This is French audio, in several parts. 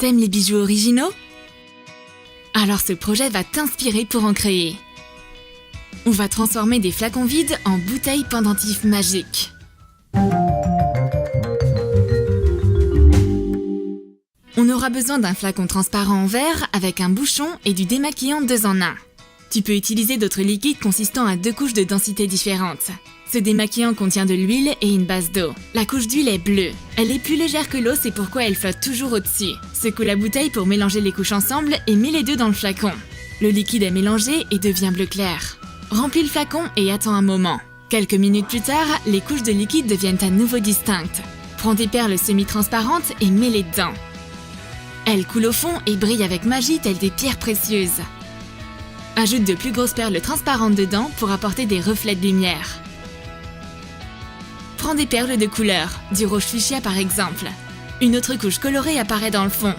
T'aimes les bijoux originaux? Alors ce projet va t'inspirer pour en créer. On va transformer des flacons vides en bouteilles pendentifs magiques. On aura besoin d'un flacon transparent en verre avec un bouchon et du démaquillant 2 en 1. Tu peux utiliser d'autres liquides consistant à 2 couches de densité différentes. Ce démaquillant contient de l'huile et une base d'eau. La couche d'huile est bleue. Elle est plus légère que l'eau, c'est pourquoi elle flotte toujours au-dessus. Secoue la bouteille pour mélanger les couches ensemble et mets les deux dans le flacon. Le liquide est mélangé et devient bleu clair. Remplis le flacon et attends un moment. Quelques minutes plus tard, les couches de liquide deviennent à nouveau distinctes. Prends des perles semi-transparentes et mets-les dedans. Elles coulent au fond et brillent avec magie telles des pierres précieuses. Ajoute de plus grosses perles transparentes dedans pour apporter des reflets de lumière. Prends des perles de couleur, du rouge fuchsia par exemple. Une autre couche colorée apparaît dans le fond.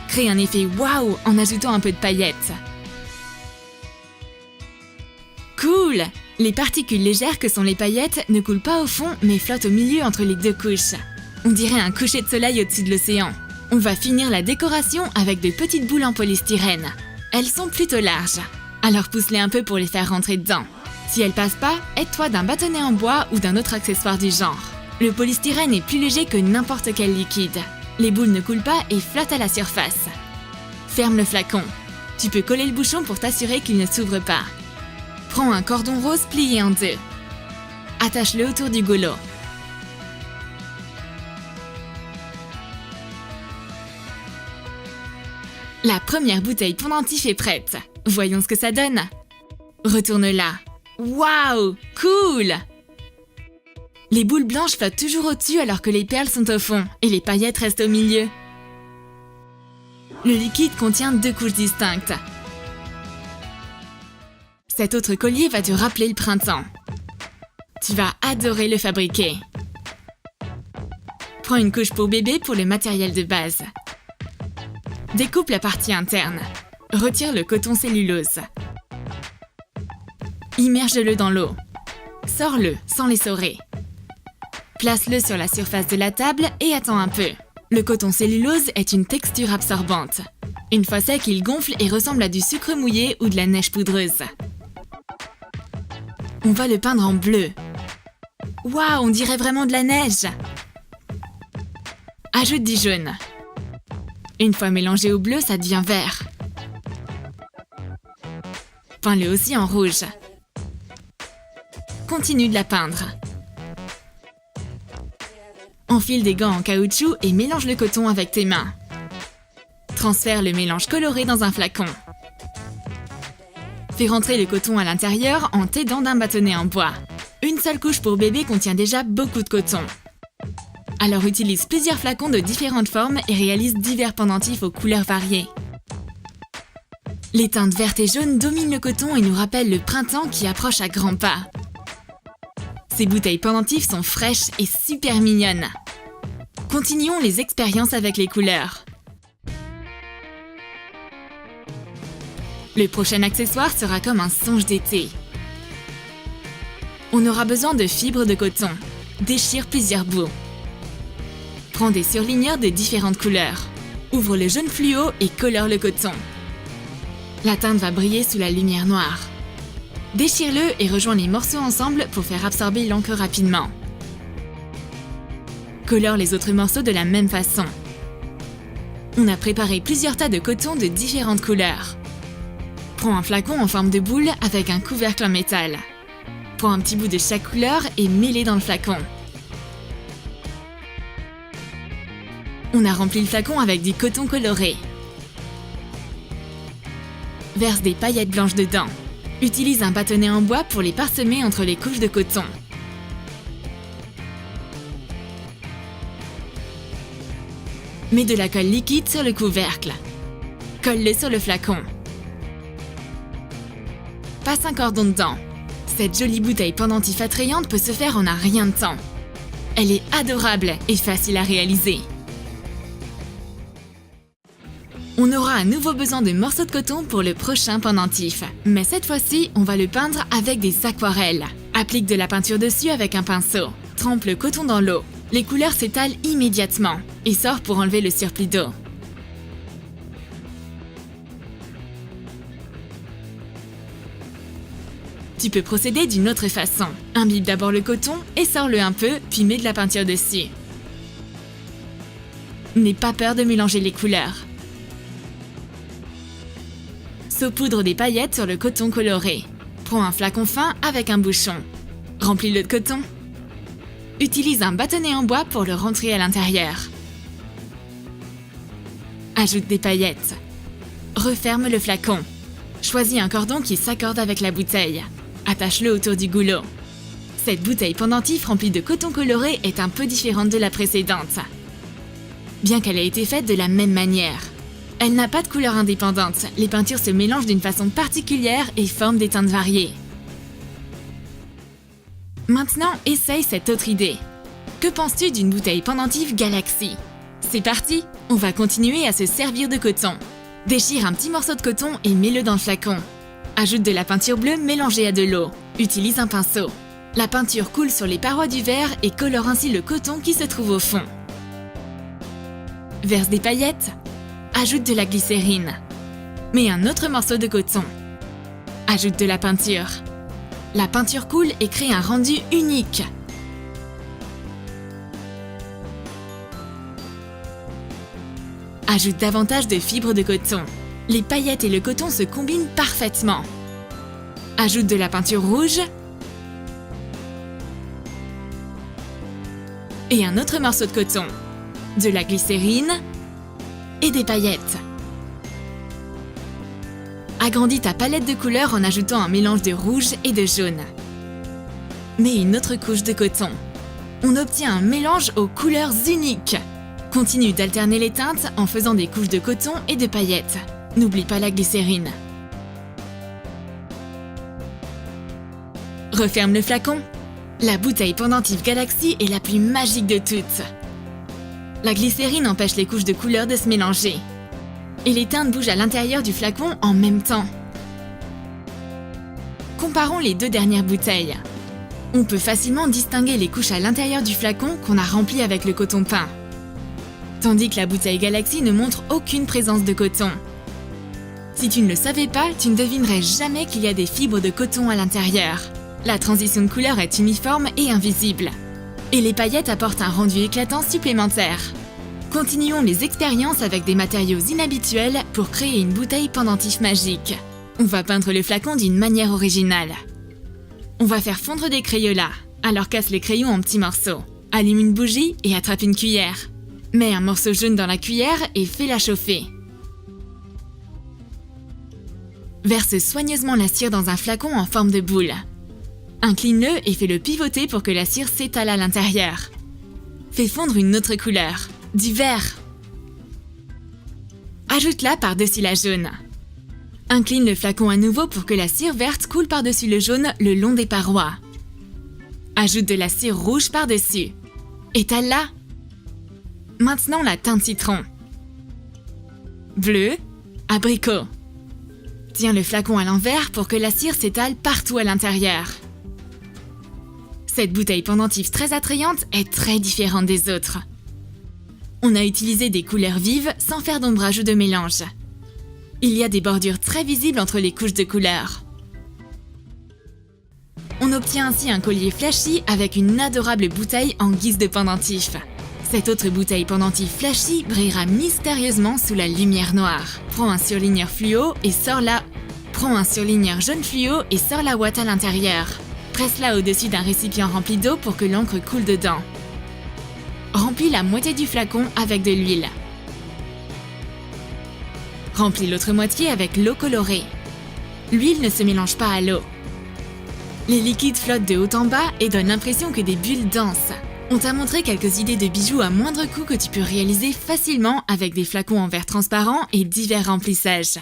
Crée un effet waouh en ajoutant un peu de paillettes. Cool! Les particules légères que sont les paillettes ne coulent pas au fond mais flottent au milieu entre les 2 couches. On dirait un coucher de soleil au-dessus de l'océan. On va finir la décoration avec de petites boules en polystyrène. Elles sont plutôt larges, alors pousse-les un peu pour les faire rentrer dedans. Si elles passent pas, aide-toi d'un bâtonnet en bois ou d'un autre accessoire du genre. Le polystyrène est plus léger que n'importe quel liquide. Les boules ne coulent pas et flottent à la surface. Ferme le flacon. Tu peux coller le bouchon pour t'assurer qu'il ne s'ouvre pas. Prends un cordon rose plié en 2. Attache-le autour du goulot. La première bouteille pendentif est prête. Voyons ce que ça donne. Retourne-la. Waouh! Cool! Les boules blanches flottent toujours au-dessus alors que les perles sont au fond et les paillettes restent au milieu. Le liquide contient 2 couches distinctes. Cet autre collier va te rappeler le printemps. Tu vas adorer le fabriquer. Prends une couche pour bébé pour le matériel de base. Découpe la partie interne. Retire le coton cellulose. Immerge-le dans l'eau. Sors-le sans l'essorer. Place-le sur la surface de la table et attends un peu. Le coton cellulose est une texture absorbante. Une fois sec, il gonfle et ressemble à du sucre mouillé ou de la neige poudreuse. On va le peindre en bleu. Waouh, on dirait vraiment de la neige! Ajoute du jaune. Une fois mélangé au bleu, ça devient vert. Peins-le aussi en rouge. Continue de la peindre. Enfile des gants en caoutchouc et mélange le coton avec tes mains. Transfère le mélange coloré dans un flacon. Fais rentrer le coton à l'intérieur en t'aidant d'un bâtonnet en bois. Une seule couche pour bébé contient déjà beaucoup de coton. Alors utilise plusieurs flacons de différentes formes et réalise divers pendentifs aux couleurs variées. Les teintes vertes et jaunes dominent le coton et nous rappellent le printemps qui approche à grands pas. Ces bouteilles pendentifs sont fraîches et super mignonnes. Continuons les expériences avec les couleurs. Le prochain accessoire sera comme un songe d'été. On aura besoin de fibres de coton. Déchire plusieurs bouts. Prends des surligneurs de différentes couleurs. Ouvre le jaune fluo et colore le coton. La teinte va briller sous la lumière noire. Déchire-le et rejoins les morceaux ensemble pour faire absorber l'encre rapidement. Colore les autres morceaux de la même façon. On a préparé plusieurs tas de coton de différentes couleurs. Prends un flacon en forme de boule avec un couvercle en métal. Prends un petit bout de chaque couleur et mets-les dans le flacon. On a rempli le flacon avec du coton coloré. Verse des paillettes blanches dedans. Utilise un bâtonnet en bois pour les parsemer entre les couches de coton. Mets de la colle liquide sur le couvercle. Colle-le sur le flacon. Passe un cordon dedans. Cette jolie bouteille pendentif attrayante peut se faire en un rien de temps. Elle est adorable et facile à réaliser. On aura à nouveau besoin de morceaux de coton pour le prochain pendentif. Mais cette fois-ci, on va le peindre avec des aquarelles. Applique de la peinture dessus avec un pinceau. Trempe le coton dans l'eau. Les couleurs s'étalent immédiatement et sort pour enlever le surplus d'eau. Tu peux procéder d'une autre façon. Imbibe d'abord le coton et sors-le un peu, puis mets de la peinture dessus. N'aie pas peur de mélanger les couleurs. Saupoudre des paillettes sur le coton coloré. Prends un flacon fin avec un bouchon. Remplis-le de coton. Utilise un bâtonnet en bois pour le rentrer à l'intérieur. Ajoute des paillettes. Referme le flacon. Choisis un cordon qui s'accorde avec la bouteille. Attache-le autour du goulot. Cette bouteille pendentif remplie de coton coloré est un peu différente de la précédente, bien qu'elle ait été faite de la même manière. Elle n'a pas de couleur indépendante, les peintures se mélangent d'une façon particulière et forment des teintes variées. Maintenant, essaye cette autre idée. Que penses-tu d'une bouteille pendentif Galaxy? C'est parti, on va continuer à se servir de coton. Déchire un petit morceau de coton et mets-le dans le flacon. Ajoute de la peinture bleue mélangée à de l'eau. Utilise un pinceau. La peinture coule sur les parois du verre et colore ainsi le coton qui se trouve au fond. Verse des paillettes. Ajoute de la glycérine. Mets un autre morceau de coton. Ajoute de la peinture. La peinture coule et crée un rendu unique. Ajoute davantage de fibres de coton. Les paillettes et le coton se combinent parfaitement. Ajoute de la peinture rouge et un autre morceau de coton, de la glycérine et des paillettes. Agrandis ta palette de couleurs en ajoutant un mélange de rouge et de jaune. Mets une autre couche de coton. On obtient un mélange aux couleurs uniques. Continue d'alterner les teintes en faisant des couches de coton et de paillettes. N'oublie pas la glycérine. Referme le flacon. La bouteille pendentif Galaxy est la plus magique de toutes. La glycérine empêche les couches de couleurs de se mélanger. Et les teintes bougent à l'intérieur du flacon en même temps. Comparons les deux dernières bouteilles. On peut facilement distinguer les couches à l'intérieur du flacon qu'on a rempli avec le coton peint. Tandis que la bouteille Galaxy ne montre aucune présence de coton. Si tu ne le savais pas, tu ne devinerais jamais qu'il y a des fibres de coton à l'intérieur. La transition de couleur est uniforme et invisible. Et les paillettes apportent un rendu éclatant supplémentaire. Continuons les expériences avec des matériaux inhabituels pour créer une bouteille pendentif magique. On va peindre le flacon d'une manière originale. On va faire fondre des crayolats, alors casse les crayons en petits morceaux. Allume une bougie et attrape une cuillère. Mets un morceau jaune dans la cuillère et fais-la chauffer. Verse soigneusement la cire dans un flacon en forme de boule. Incline-le et fais-le pivoter pour que la cire s'étale à l'intérieur. Fais fondre une autre couleur, du vert. Ajoute-la par-dessus la jaune. Incline le flacon à nouveau pour que la cire verte coule par-dessus le jaune le long des parois. Ajoute de la cire rouge par-dessus. Étale-la. Maintenant la teinte citron. Bleu, abricot. Tiens le flacon à l'envers pour que la cire s'étale partout à l'intérieur. Cette bouteille pendentif très attrayante est très différente des autres. On a utilisé des couleurs vives sans faire d'ombrage ou de mélange. Il y a des bordures très visibles entre les couches de couleurs. On obtient ainsi un collier flashy avec une adorable bouteille en guise de pendentif. Cette autre bouteille pendentif flashy brillera mystérieusement sous la lumière noire. Prends un surligneur fluo et sors-la. Prends un surligneur jaune fluo et sors la ouate à l'intérieur. Presse-la au-dessus d'un récipient rempli d'eau pour que l'encre coule dedans. Remplis la moitié du flacon avec de l'huile. Remplis l'autre moitié avec l'eau colorée. L'huile ne se mélange pas à l'eau. Les liquides flottent de haut en bas et donnent l'impression que des bulles dansent. On t'a montré quelques idées de bijoux à moindre coût que tu peux réaliser facilement avec des flacons en verre transparent et divers remplissages.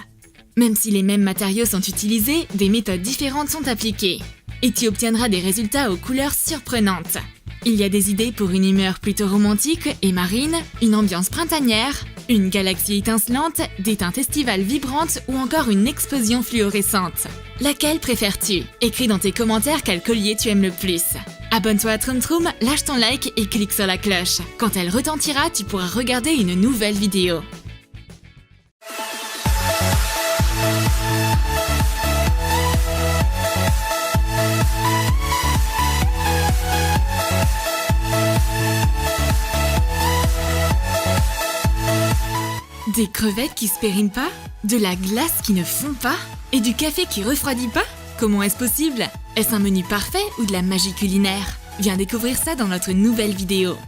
Même si les mêmes matériaux sont utilisés, des méthodes différentes sont appliquées. Et tu obtiendras des résultats aux couleurs surprenantes. Il y a des idées pour une humeur plutôt romantique et marine, une ambiance printanière, une galaxie étincelante, des teintes estivales vibrantes ou encore une explosion fluorescente. Laquelle préfères-tu? Écris dans tes commentaires quel collier tu aimes le plus. Abonne-toi à Troom Troom, lâche ton like et clique sur la cloche. Quand elle retentira, tu pourras regarder une nouvelle vidéo. Des crevettes qui se périment pas? De la glace qui ne fond pas? Et du café qui refroidit pas? Comment est-ce possible? Est-ce un menu parfait ou de la magie culinaire? Viens découvrir ça dans notre nouvelle vidéo.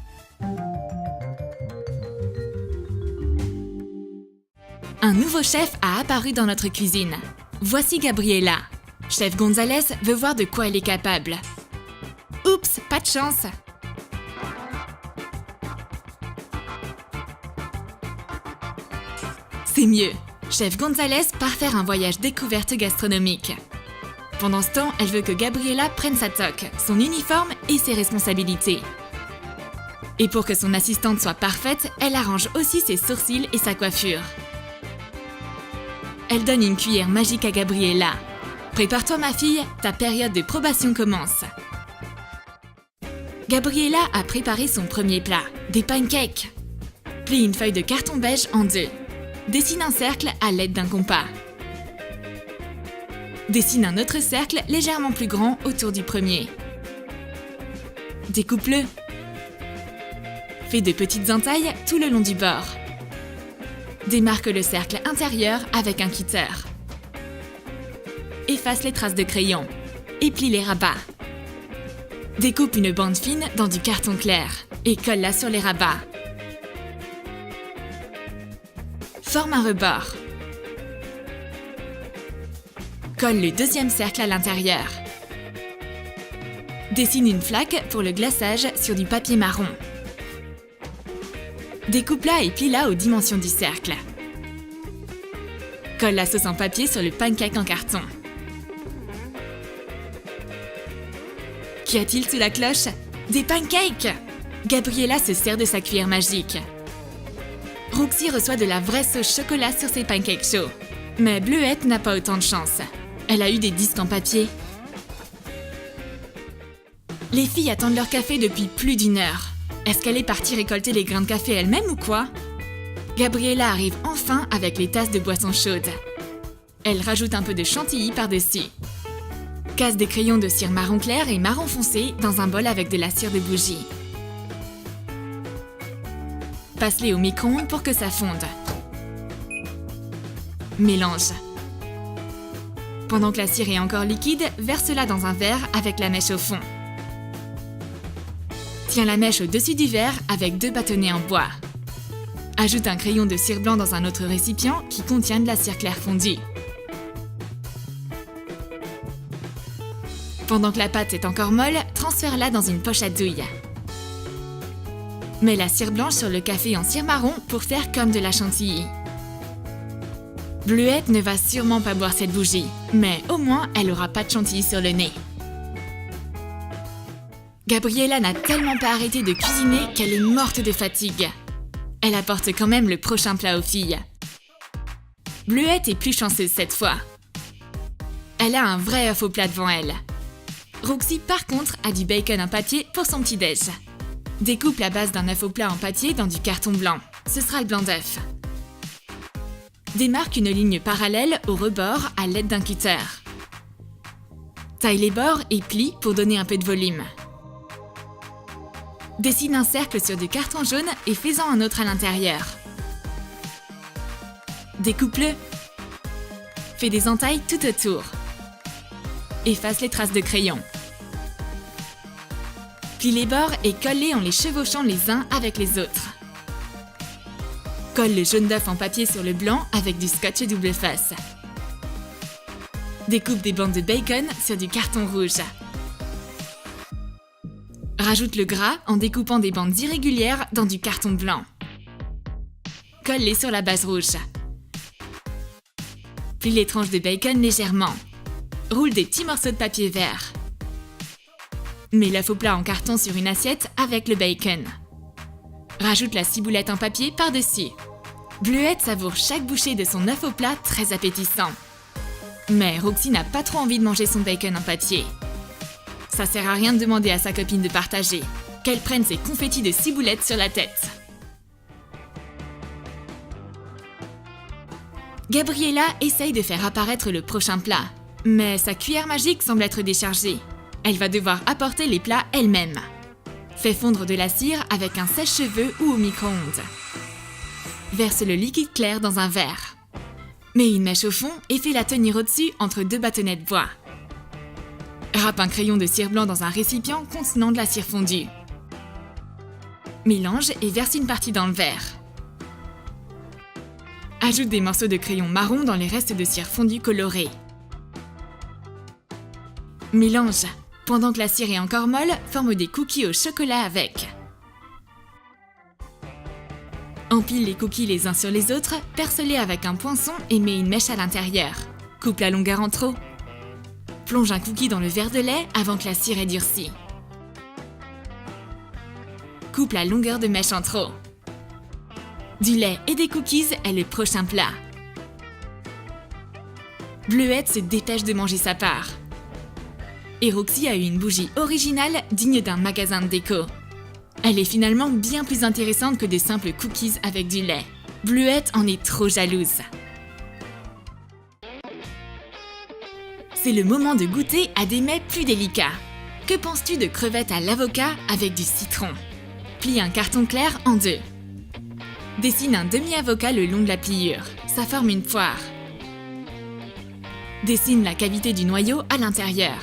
Un nouveau chef a apparu dans notre cuisine. Voici Gabriela. Chef Gonzalez veut voir de quoi elle est capable. Oups, pas de chance! C'est mieux. Chef Gonzalez part faire un voyage découverte gastronomique. Pendant ce temps, elle veut que Gabriela prenne sa toque, son uniforme et ses responsabilités. Et pour que son assistante soit parfaite, elle arrange aussi ses sourcils et sa coiffure. Elle donne une cuillère magique à Gabriela. Prépare-toi ma fille, ta période de probation commence. Gabriela a préparé son premier plat, des pancakes. Plie une feuille de carton beige en deux. Dessine un cercle à l'aide d'un compas. Dessine un autre cercle légèrement plus grand autour du premier. Découpe-le. Fais de petites entailles tout le long du bord. Démarque le cercle intérieur avec un cutter. Efface les traces de crayon et plie les rabats. Découpe une bande fine dans du carton clair et colle-la sur les rabats. Forme un rebord. Colle le deuxième cercle à l'intérieur. Dessine une flaque pour le glaçage sur du papier marron. Découpe-la et plie-la aux dimensions du cercle. Colle la sauce en papier sur le pancake en carton. Qu'y a-t-il sous la cloche? Des pancakes! Gabriela se sert de sa cuillère magique. Roxy reçoit de la vraie sauce chocolat sur ses pancakes chauds. Mais Bleuette n'a pas autant de chance. Elle a eu des disques en papier. Les filles attendent leur café depuis plus d'1 heure. Est-ce qu'elle est partie récolter les grains de café elle-même ou quoi? Gabriela arrive enfin avec les tasses de boissons chaudes. Elle rajoute un peu de chantilly par-dessus. Casse des crayons de cire marron clair et marron foncé dans un bol avec de la cire de bougie. Passe-les au micro-ondes pour que ça fonde. Mélange. Pendant que la cire est encore liquide, verse-la dans un verre avec la mèche au fond. Tiens la mèche au-dessus du verre avec 2 bâtonnets en bois. Ajoute un crayon de cire blanc dans un autre récipient qui contient de la cire claire fondue. Pendant que la pâte est encore molle, transfère-la dans une poche à douille. Mets la cire blanche sur le café en cire marron pour faire comme de la chantilly. Bleuette ne va sûrement pas boire cette bougie, mais au moins elle aura pas de chantilly sur le nez. Gabriela n'a tellement pas arrêté de cuisiner qu'elle est morte de fatigue. Elle apporte quand même le prochain plat aux filles. Bleuette est plus chanceuse cette fois. Elle a un vrai œuf au plat devant elle. Roxy par contre a du bacon en papier pour son petit-déj. Découpe la base d'un œuf au plat en papier dans du carton blanc. Ce sera le blanc d'œuf. Démarque une ligne parallèle au rebord à l'aide d'un cutter. Taille les bords et plie pour donner un peu de volume. Dessine un cercle sur du carton jaune et fais-en un autre à l'intérieur. Découpe-le. Fais des entailles tout autour. Efface les traces de crayon. Plie les bords et colle-les en les chevauchant les uns avec les autres. Colle le jaune d'œuf en papier sur le blanc avec du scotch double face. Découpe des bandes de bacon sur du carton rouge. Rajoute le gras en découpant des bandes irrégulières dans du carton blanc. Colle-les sur la base rouge. Plie les tranches de bacon légèrement. Roule des petits morceaux de papier vert. Mets l'œuf au plat en carton sur une assiette avec le bacon. Rajoute la ciboulette en papier par-dessus. Bleuette savoure chaque bouchée de son œuf au plat très appétissant. Mais Roxy n'a pas trop envie de manger son bacon en papier. Ça sert à rien de demander à sa copine de partager. Qu'elle prenne ses confettis de ciboulette sur la tête. Gabriela essaye de faire apparaître le prochain plat. Mais sa cuillère magique semble être déchargée. Elle va devoir apporter les plats elle-même. Fais fondre de la cire avec un sèche-cheveux ou au micro-ondes. Verse le liquide clair dans un verre. Mets une mèche au fond et fais-la tenir au-dessus entre 2 bâtonnets de bois. Râpe un crayon de cire blanc dans un récipient contenant de la cire fondue. Mélange et verse une partie dans le verre. Ajoute des morceaux de crayon marron dans les restes de cire fondue colorée. Mélange. Pendant que la cire est encore molle, forme des cookies au chocolat avec. Empile les cookies les uns sur les autres, perce-les avec un poinçon et mets une mèche à l'intérieur. Coupe la longueur en trop. Plonge un cookie dans le verre de lait avant que la cire ait durci. Coupe la longueur de mèche en trop. Du lait et des cookies est le prochain plat. Bleuette se dépêche de manger sa part. Et Roxy a eu une bougie originale digne d'un magasin de déco. Elle est finalement bien plus intéressante que des simples cookies avec du lait. Bleuette en est trop jalouse. C'est le moment de goûter à des mets plus délicats. Que penses-tu de crevettes à l'avocat avec du citron? Plie un carton clair en 2. Dessine un demi-avocat le long de la pliure. Ça forme une poire. Dessine la cavité du noyau à l'intérieur.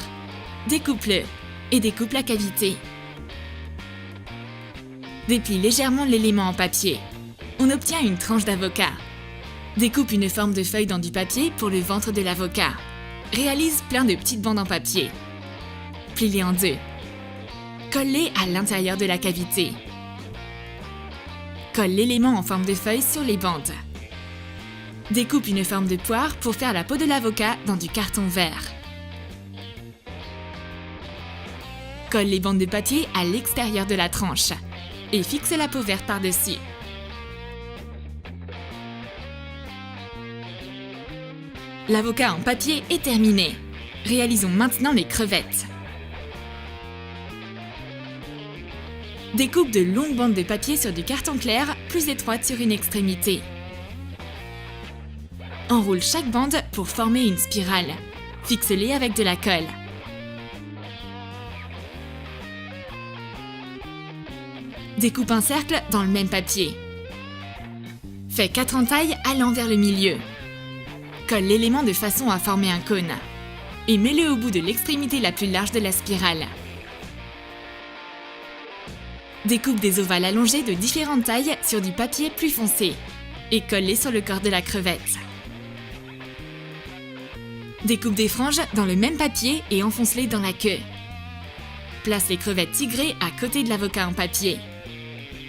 Découpe-le et découpe la cavité. Déplie légèrement l'élément en papier. On obtient une tranche d'avocat. Découpe une forme de feuille dans du papier pour le ventre de l'avocat. Réalise plein de petites bandes en papier. Plie-les en 2. Colle-les à l'intérieur de la cavité. Colle l'élément en forme de feuille sur les bandes. Découpe une forme de poire pour faire la peau de l'avocat dans du carton vert. Colle les bandes de papier à l'extérieur de la tranche et fixe la peau verte par-dessus. L'avocat en papier est terminé. Réalisons maintenant les crevettes. Découpe de longues bandes de papier sur du carton clair, plus étroites sur une extrémité. Enroule chaque bande pour former une spirale. Fixe-les avec de la colle. Découpe un cercle dans le même papier. Fais 4 entailles allant vers le milieu. Colle l'élément de façon à former un cône. Et mets-le au bout de l'extrémité la plus large de la spirale. Découpe des ovales allongés de différentes tailles sur du papier plus foncé et colle-les sur le corps de la crevette. Découpe des franges dans le même papier et enfonce-les dans la queue. Place les crevettes tigrées à côté de l'avocat en papier.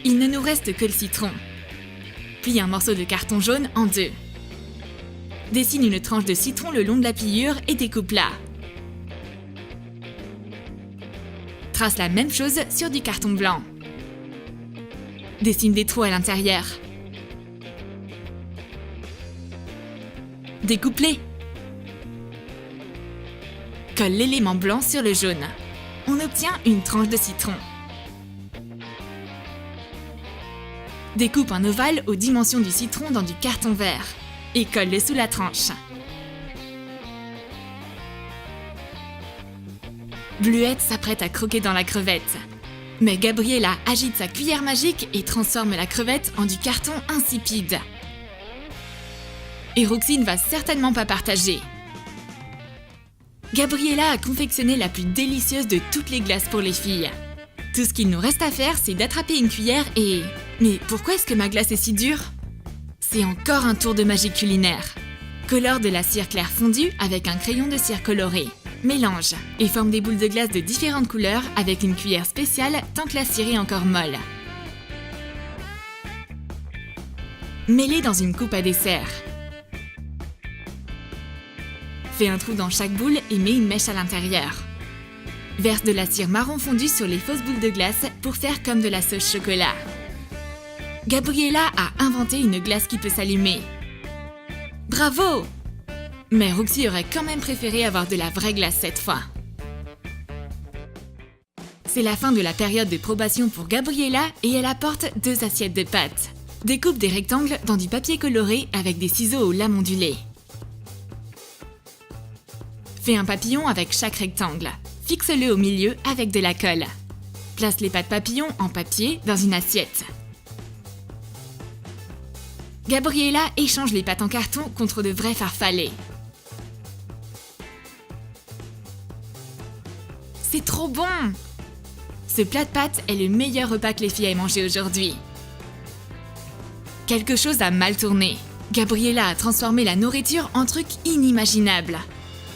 Il ne nous reste que le citron. Plie un morceau de carton jaune en 2. Dessine une tranche de citron le long de la pliure et découpe-la. Trace la même chose sur du carton blanc. Dessine des trous à l'intérieur. Découpe-les. Colle l'élément blanc sur le jaune. On obtient une tranche de citron. Découpe un ovale aux dimensions du citron dans du carton vert et colle-le sous la tranche. Bleuette s'apprête à croquer dans la crevette. Mais Gabriella agite sa cuillère magique et transforme la crevette en du carton insipide. Et Roxy ne va certainement pas partager. Gabriella a confectionné la plus délicieuse de toutes les glaces pour les filles. Tout ce qu'il nous reste à faire, c'est d'attraper une cuillère et... Mais pourquoi est-ce que ma glace est si dure? C'est encore un tour de magie culinaire. Colore de la cire claire fondue avec un crayon de cire coloré. Mélange et forme des boules de glace de différentes couleurs avec une cuillère spéciale tant que la cire est encore molle. Mets-les dans une coupe à dessert. Fais un trou dans chaque boule et mets une mèche à l'intérieur. Verse de la cire marron fondue sur les fausses boules de glace pour faire comme de la sauce chocolat. Gabriella a inventé une glace qui peut s'allumer. Bravo! Mais Roxy aurait quand même préféré avoir de la vraie glace cette fois. C'est la fin de la période de probation pour Gabriella et elle apporte 2 assiettes de pâtes. Découpe des rectangles dans du papier coloré avec des ciseaux aux lames ondulées. Fais un papillon avec chaque rectangle. Fixe-le au milieu avec de la colle. Place les pâtes papillons en papier dans une assiette. Gabriella échange les pâtes en carton contre de vrais farfalets. C'est trop bon! Ce plat de pâtes est le meilleur repas que les filles aient mangé aujourd'hui. Quelque chose a mal tourné. Gabriella a transformé la nourriture en truc inimaginable.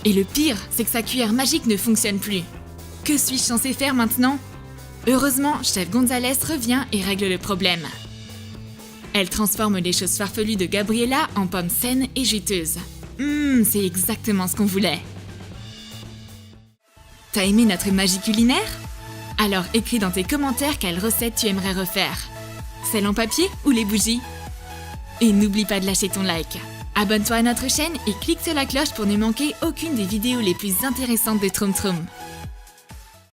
Et le pire, c'est que sa cuillère magique ne fonctionne plus. Que suis-je censée faire maintenant? Heureusement, Chef Gonzalez revient et règle le problème. Elle transforme les choses farfelues de Gabriella en pommes saines et juteuses. C'est exactement ce qu'on voulait. T'as aimé notre magie culinaire? Alors écris dans tes commentaires quelle recette tu aimerais refaire. Celle en papier ou les bougies? Et n'oublie pas de lâcher ton like. Abonne-toi à notre chaîne et clique sur la cloche pour ne manquer aucune des vidéos les plus intéressantes de Troum Troum.